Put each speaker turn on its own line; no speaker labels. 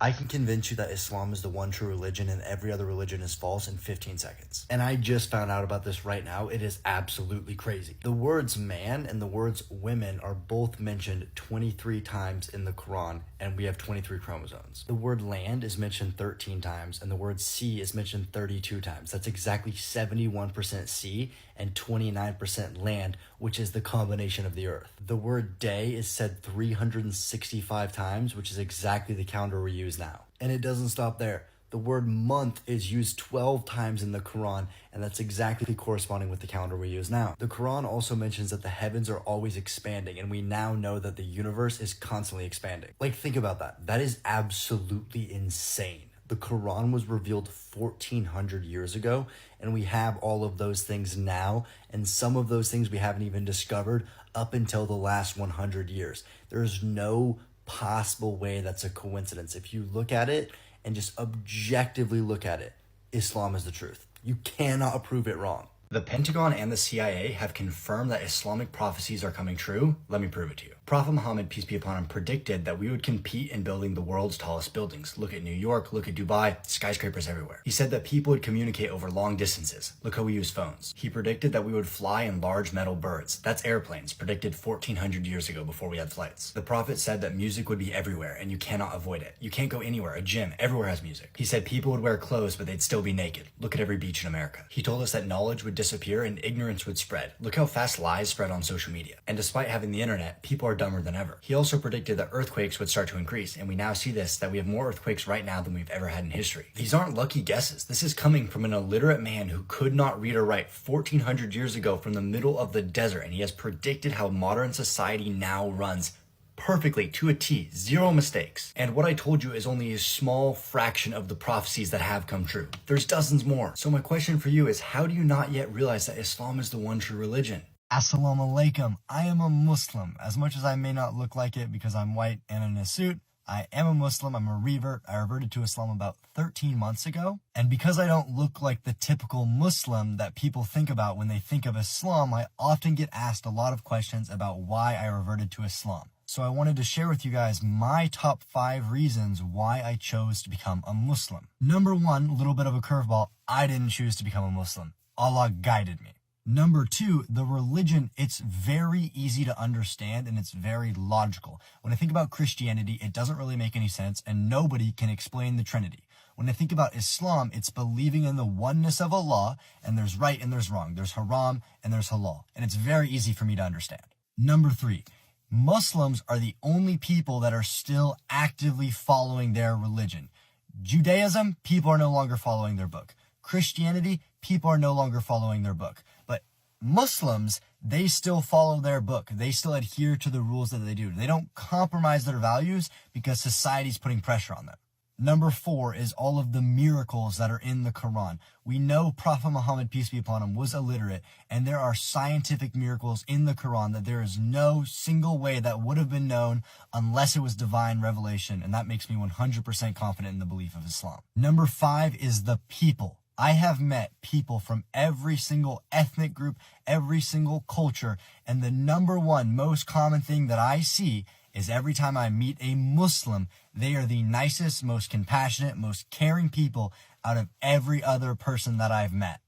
I can convince you that Islam is the one true religion and every other religion is false in 15 seconds. And I just found out about this right now. It is absolutely crazy. The words man and the words women are both mentioned 23 times in the Quran, and we have 23 chromosomes. The word land is mentioned 13 times, and the word sea is mentioned 32 times. That's exactly 71% sea and 29% land, which is the combination of the earth. The word day is said 365 times, which is exactly the calendar we use now. And it doesn't stop there. The word month is used 12 times in the Quran, and that's exactly corresponding with the calendar we use now. The Quran also mentions that the heavens are always expanding, and we now know that the universe is constantly expanding. Like, think about that. That is absolutely insane. The Quran was revealed 1400 years ago, and we have all of those things now, and some of those things we haven't even discovered up until the last 100 years. There's no possible way that's a coincidence. If you look at it and just objectively look at it, Islam is the truth. You cannot prove it wrong. The Pentagon and the CIA have confirmed that Islamic prophecies are coming true. Let me prove it to you. Prophet Muhammad, peace be upon him, predicted that we would compete in building the world's tallest buildings. Look at New York, look at Dubai, skyscrapers everywhere. He said that people would communicate over long distances. Look how we use phones. He predicted that we would fly in large metal birds. That's airplanes, predicted 1400 years ago before we had flights. The prophet said that music would be everywhere and you cannot avoid it. You can't go anywhere, a gym, everywhere has music. He said people would wear clothes but they'd still be naked. Look at every beach in America. He told us that knowledge would disappear and ignorance would spread. Look how fast lies spread on social media. And despite having the internet, people are dumber than ever. He also predicted that earthquakes would start to increase, and we now see this, that we have more earthquakes right now than we've ever had in history. These aren't lucky guesses. This is coming from an illiterate man who could not read or write 1400 years ago from the middle of the desert, and he has predicted how modern society now runs perfectly to a T, zero mistakes. And what I told you is only a small fraction of the prophecies that have come true. There's dozens more. So my question for you is, how do you not yet realize that Islam is the one true religion? Assalamu alaikum. I am a Muslim. As much as I may not look like it because I'm white and in a suit, I am a Muslim. I'm a revert. I reverted to Islam about 13 months ago. And because I don't look like the typical Muslim that people think about when they think of Islam, I often get asked a lot of questions about why I reverted to Islam. So I wanted to share with you guys my top 5 reasons why I chose to become a Muslim. Number 1, a little bit of a curveball. I didn't choose to become a Muslim. Allah guided me. Number 2, the religion, it's very easy to understand and it's very logical. When I think about Christianity, it doesn't really make any sense and nobody can explain the Trinity. When I think about Islam, it's believing in the oneness of Allah, and there's right and there's wrong. There's haram and there's halal. And it's very easy for me to understand. Number 3, Muslims are the only people that are still actively following their religion. Judaism, people are no longer following their book. Christianity, people are no longer following their book. But Muslims, they still follow their book. They still adhere to the rules that they do. They don't compromise their values because society's putting pressure on them. Number 4 is all of the miracles that are in the Quran. We know Prophet Muhammad, peace be upon him, was illiterate, and there are scientific miracles in the Quran that there is no single way that would have been known unless it was divine revelation, and that makes me 100% confident in the belief of Islam. Number 5 is the people. I have met people from every single ethnic group, every single culture, and the number 1 most common thing that I see is every time I meet a Muslim, they are the nicest, most compassionate, most caring people out of every other person that I've met.